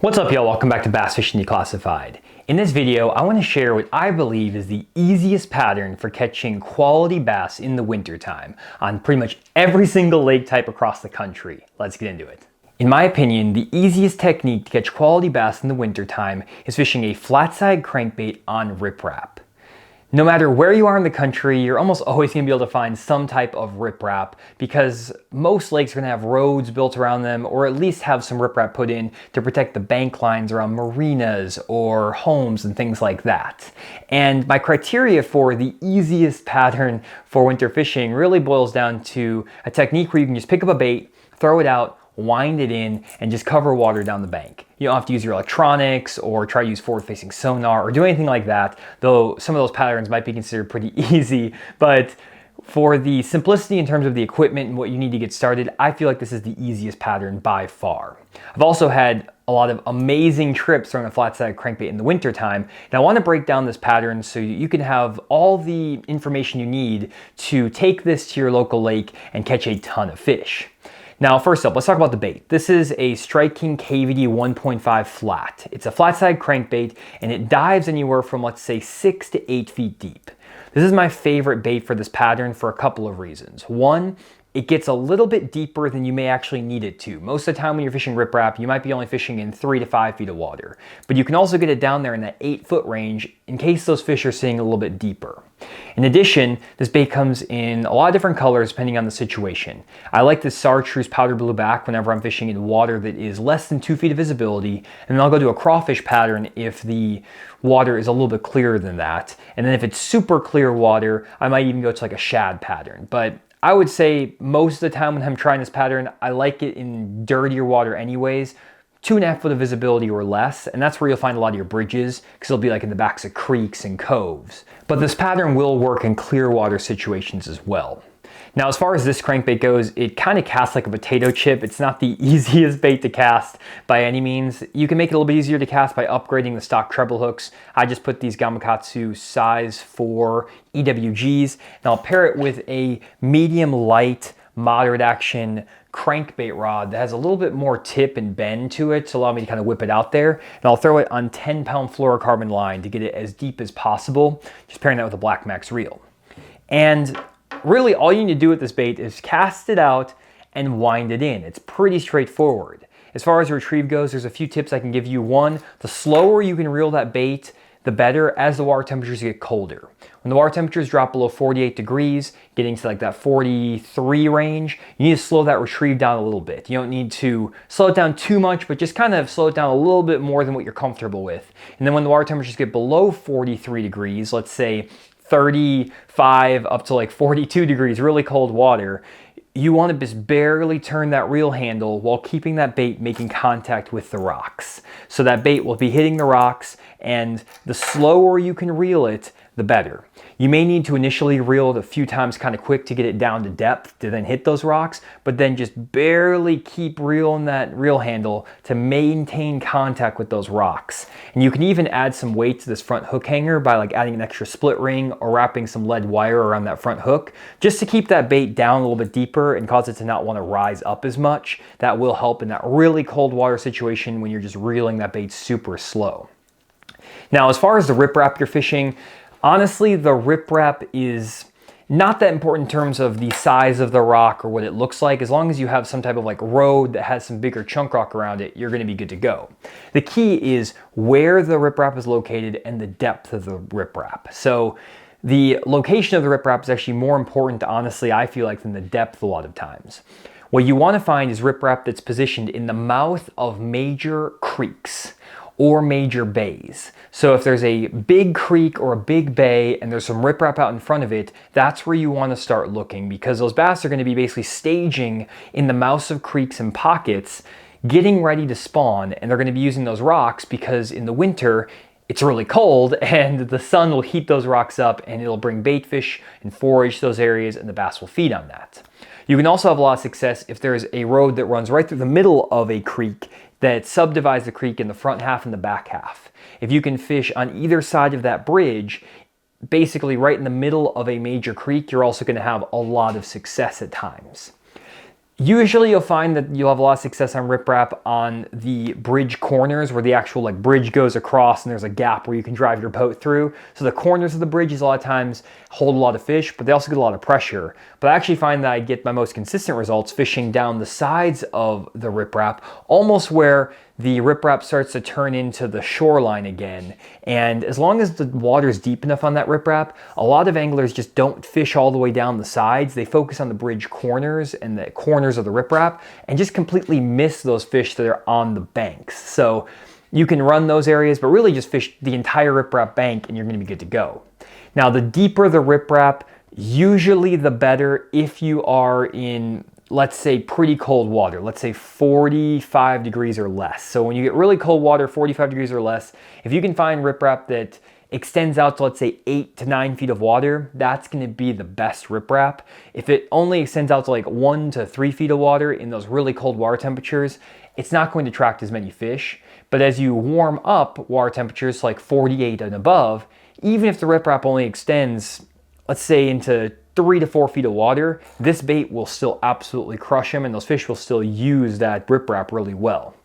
What's up, y'all? Welcome back to Bass Fishing Declassified. In this video, I want to share what I believe is the easiest pattern for catching quality bass in the wintertime on pretty much every single lake type across the country. Let's get into it. In my opinion, the easiest technique to catch quality bass in the wintertime is fishing a flat-side crankbait on riprap. No matter where you are in the country, you're almost always going to be able to find some type of riprap because most lakes are going to have roads built around them or at least have some riprap put in to protect the bank lines around marinas or homes and things like that. And my criteria for the easiest pattern for winter fishing really boils down to a technique where you can just pick up a bait, throw it out, wind it in, and just cover water down the bank. You don't have to use your electronics or try to use forward-facing sonar or do anything like that, though some of those patterns might be considered pretty easy. But for the simplicity in terms of the equipment and what you need to get started, I feel like this is the easiest pattern by far. I've also had a lot of amazing trips throwing a flat-side crankbait in the wintertime, and I want to break down this pattern so you can have all the information you need to take this to your local lake and catch a ton of fish. Now, first up, let's talk about the bait. This is a Strike King KVD 1.5 flat. It's a flat-side crankbait, and it dives anywhere from, let's say, 6 to 8 feet deep. This is my favorite bait for this pattern for a couple of reasons. One, it gets a little bit deeper than you may actually need it to. Most of the time when you're fishing riprap, you might be only fishing in 3 to 5 feet of water. But you can also get it down there in that 8-foot range in case those fish are sitting a little bit deeper. In addition, this bait comes in a lot of different colors depending on the situation. I like this chartreuse powder blue back whenever I'm fishing in water that is less than 2 feet of visibility, and then I'll go to a crawfish pattern if the water is a little bit clearer than that. And then if it's super clear water, I might even go to like a shad pattern. But I would say most of the time when I'm trying this pattern, I like it in dirtier water anyways, 2.5 foot of visibility or less, and that's where you'll find a lot of your bridges because they'll be like in the backs of creeks and coves. But this pattern will work in clear water situations as well. Now, as far as this crankbait goes, it kind of casts like a potato chip. It's not the easiest bait to cast by any means. You can make it a little bit easier to cast by upgrading the stock treble hooks. I just put these Gamakatsu size 4 EWGs, and I'll pair it with a medium light, moderate action crankbait rod that has a little bit more tip and bend to it to allow me to kind of whip it out there. And I'll throw it on 10-pound fluorocarbon line to get it as deep as possible, just pairing that with a Black Max reel. And really, all you need to do with this bait is cast it out and wind it in. It's pretty straightforward. As far as retrieve goes, there's a few tips I can give you. One, the slower you can reel that bait, the better as the water temperatures get colder. When the water temperatures drop below 48 degrees, getting to like that 43 range, you need to slow that retrieve down a little bit. You don't need to slow it down too much, but just kind of slow it down a little bit more than what you're comfortable with. And then when the water temperatures get below 43 degrees, let's say 35 up to like 42 degrees, really cold water, you want to just barely turn that reel handle while keeping that bait making contact with the rocks. So that bait will be hitting the rocks, and the slower you can reel it, the better. You may need to initially reel it a few times kind of quick to get it down to depth to then hit those rocks, but then just barely keep reeling that reel handle to maintain contact with those rocks. And you can even add some weight to this front hook hanger by like adding an extra split ring or wrapping some lead wire around that front hook just to keep that bait down a little bit deeper and cause it to not want to rise up as much. That will help in that really cold water situation when you're just reeling that bait super slow. Now, as far as the riprap you're fishing, honestly, the riprap is not that important in terms of the size of the rock or what it looks like. As long as you have some type of like road that has some bigger chunk rock around it, you're going to be good to go. The key is where the riprap is located and the depth of the riprap. So the location of the riprap is actually more important, honestly, I feel like, than the depth a lot of times. What you want to find is riprap that's positioned in the mouth of major creeks or major bays. So if there's a big creek or a big bay and there's some riprap out in front of it, that's where you want to start looking, because those bass are going to be basically staging in the mouths of creeks and pockets, getting ready to spawn, and they're going to be using those rocks because in the winter it's really cold and the sun will heat those rocks up and it'll bring bait fish and forage to those areas, and the bass will feed on that. You can also have a lot of success if there's a road that runs right through the middle of a creek that subdivides the creek in the front half and the back half. If you can fish on either side of that bridge, basically right in the middle of a major creek, you're also going to have a lot of success at times. Usually you'll find that you'll have a lot of success on riprap on the bridge corners where the actual like bridge goes across and there's a gap where you can drive your boat through. So the corners of the bridges a lot of times hold a lot of fish, but they also get a lot of pressure. But I actually find that I get my most consistent results fishing down the sides of the riprap, almost where the riprap starts to turn into the shoreline again. And as long as the water's deep enough on that riprap, a lot of anglers just don't fish all the way down the sides. They focus on the bridge corners and the corners of the riprap and just completely miss those fish that are on the banks. So you can run those areas, but really just fish the entire riprap bank and you're gonna be good to go. Now, the deeper the riprap, usually the better if you are in, let's say, pretty cold water, let's say 45 degrees or less. So when you get really cold water, 45 degrees or less, if you can find riprap that extends out to, let's say, 8 to 9 feet of water, that's gonna be the best riprap. If it only extends out to like 1 to 3 feet of water in those really cold water temperatures, it's not going to attract as many fish. But as you warm up water temperatures like 48 and above, even if the riprap only extends, let's say, into 3 to 4 feet of water, this bait will still absolutely crush them and those fish will still use that riprap really well.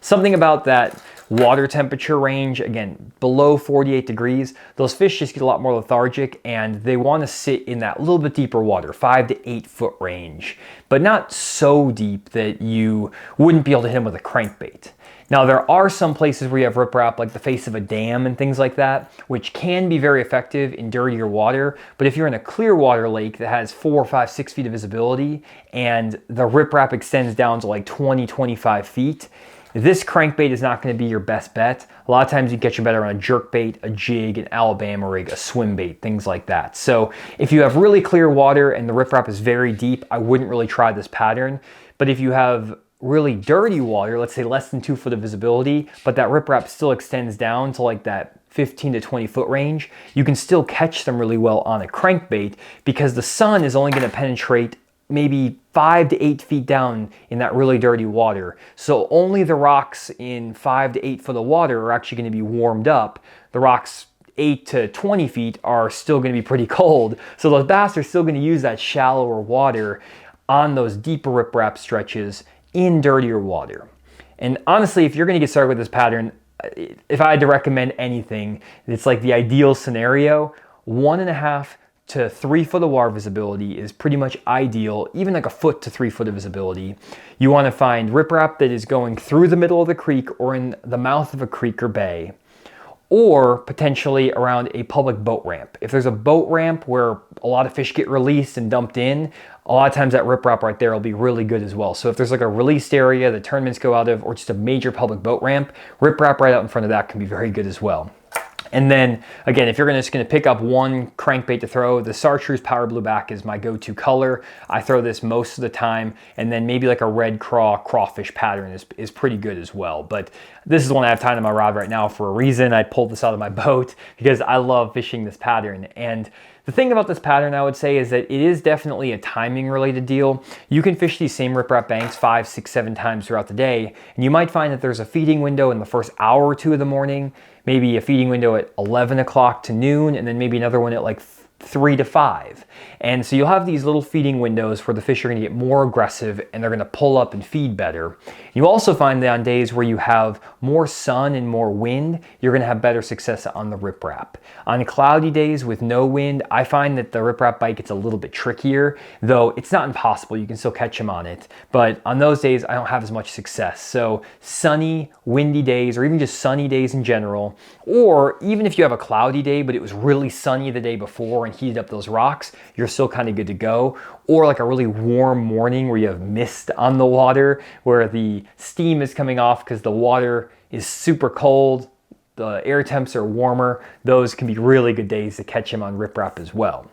Something about that water temperature range, again, below 48 degrees, those fish just get a lot more lethargic and they want to sit in that little bit deeper water, 5 to 8 foot range, but not so deep that you wouldn't be able to hit them with a crankbait. Now, there are some places where you have riprap, like the face of a dam and things like that, which can be very effective in dirtier water. But if you're in a clear water lake that has 4, 5, 6 feet of visibility and the riprap extends down to like 20, 25 feet, this crankbait is not going to be your best bet. A lot of times you catch you better on a jerkbait, a jig, an Alabama rig, a swim bait, things like that. So if you have really clear water and the riprap is very deep, I wouldn't really try this pattern. But if you have really dirty water, let's say less than 2 foot of visibility, but that riprap still extends down to like that 15 to 20 foot range, you can still catch them really well on a crankbait because the sun is only going to penetrate maybe 5 to 8 feet down in that really dirty water. So only the rocks in 5 to 8 foot of water are actually going to be warmed up. The rocks 8 to 20 feet are still going to be pretty cold. So those bass are still going to use that shallower water on those deeper riprap stretches in dirtier water. And honestly, if you're going to get started with this pattern, if I had to recommend anything, it's like the ideal scenario. 1.5 to 3 foot of water visibility is pretty much ideal, even like a foot to 3 foot of visibility. You want to find riprap that is going through the middle of the creek or in the mouth of a creek or bay, or potentially around a public boat ramp. If there's a boat ramp where a lot of fish get released and dumped in, a lot of times that riprap right there will be really good as well. So if there's like a released area that tournaments go out of, or just a major public boat ramp, riprap right out in front of that can be very good as well. And then again, if you're just gonna pick up one crankbait to throw, the Chartreuse Power Blueback is my go-to color. I throw this most of the time, and then maybe like a red crawfish pattern is pretty good as well. But this is the one I have tied on my rod right now for a reason. I pulled this out of my boat because I love fishing this pattern. And the thing about this pattern, I would say, is that it is definitely a timing related deal. You can fish these same riprap banks 5, 6, 7 times throughout the day, and you might find that there's a feeding window in the first hour or two of the morning, maybe a feeding window at 11 o'clock to noon, and then maybe another one at like 3 to 5. And so you'll have these little feeding windows where the fish are going to get more aggressive and they're going to pull up and feed better. You also find that on days where you have more sun and more wind, you're going to have better success on the riprap. On cloudy days with no wind, I find that the riprap bite gets a little bit trickier, though it's not impossible. You can still catch them on it. But on those days, I don't have as much success. So sunny, windy days, or even just sunny days in general, or even if you have a cloudy day, but it was really sunny the day before and heated up those rocks, you're still kind of good to go. Or like a really warm morning where you have mist on the water, where the steam is coming off because the water is super cold, the air temps are warmer. Those can be really good days to catch them on riprap as well.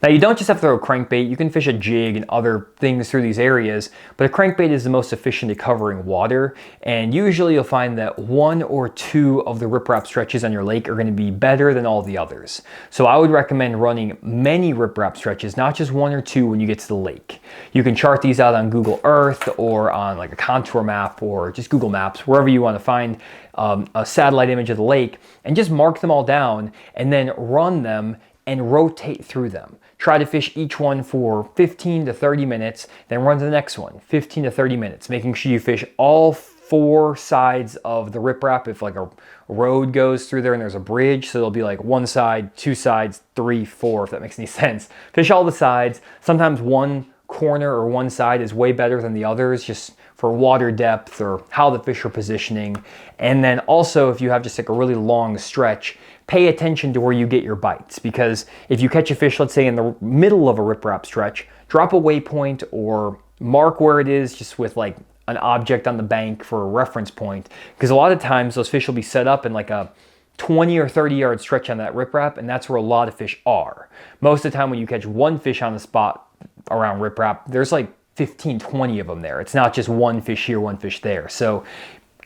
Now, you don't just have to throw a crankbait, you can fish a jig and other things through these areas, but a crankbait is the most efficient at covering water, and usually you'll find that 1 or 2 of the riprap stretches on your lake are going to be better than all the others. So I would recommend running many riprap stretches, not just 1 or 2 when you get to the lake. You can chart these out on Google Earth or on like a contour map or just Google Maps, wherever you want to find a satellite image of the lake, and just mark them all down and then run them and rotate through them. Try to fish each one for 15 to 30 minutes, then run to the next one, 15 to 30 minutes, making sure you fish all 4 sides of the riprap. If like a road goes through there and there's a bridge, so there'll be like 1 side, 2 sides, 3, 4, if that makes any sense. Fish all the sides. Sometimes one corner or one side is way better than the others, just for water depth or how the fish are positioning. And then also, if you have just like a really long stretch, pay attention to where you get your bites, because if you catch a fish, let's say in the middle of a riprap stretch, drop a waypoint or mark where it is just with like an object on the bank for a reference point, because a lot of times those fish will be set up in like a 20 or 30 yard stretch on that riprap, and that's where a lot of fish are. Most of the time when you catch one fish on the spot around riprap, there's like 15, 20 of them there. It's not just one fish here, one fish there. So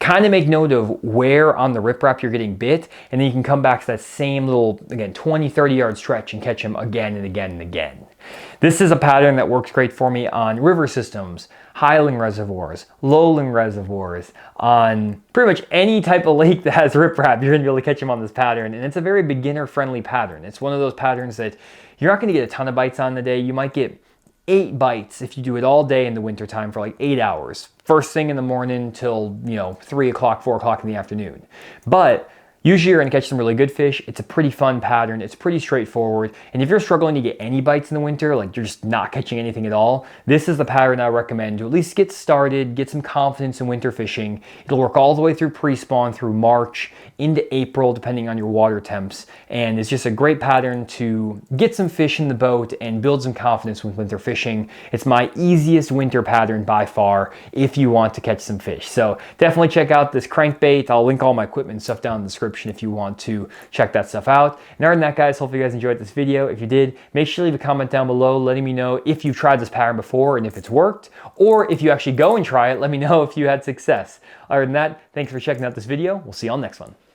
kind of make note of where on the riprap you're getting bit, and then you can come back to that same little, again, 20, 30 yard stretch and catch them again and again and again. This is a pattern that works great for me on river systems, highland reservoirs, lowland reservoirs, on pretty much any type of lake that has riprap. You're gonna be able to catch them on this pattern, and it's a very beginner friendly pattern. It's one of those patterns that you're not gonna get a ton of bites on the day. You might get 8 bites if you do it all day in the wintertime for like 8 hours. First thing in the morning till, 3 o'clock, 4 o'clock in the afternoon. But usually you're gonna catch some really good fish. It's a pretty fun pattern. It's pretty straightforward. And if you're struggling to get any bites in the winter, like you're just not catching anything at all, this is the pattern I recommend to at least get started, get some confidence in winter fishing. It'll work all the way through pre-spawn through March into April, depending on your water temps. And it's just a great pattern to get some fish in the boat and build some confidence with winter fishing. It's my easiest winter pattern by far if you want to catch some fish. So definitely check out this crankbait. I'll link all my equipment and stuff down in the description if you want to check that stuff out. And other than that, guys, hopefully you guys enjoyed this video. If you did, make sure to leave a comment down below letting me know if you've tried this pattern before and if it's worked, or if you actually go and try it, let me know if you had success. Other than that, thanks for checking out this video. We'll see you on the next one.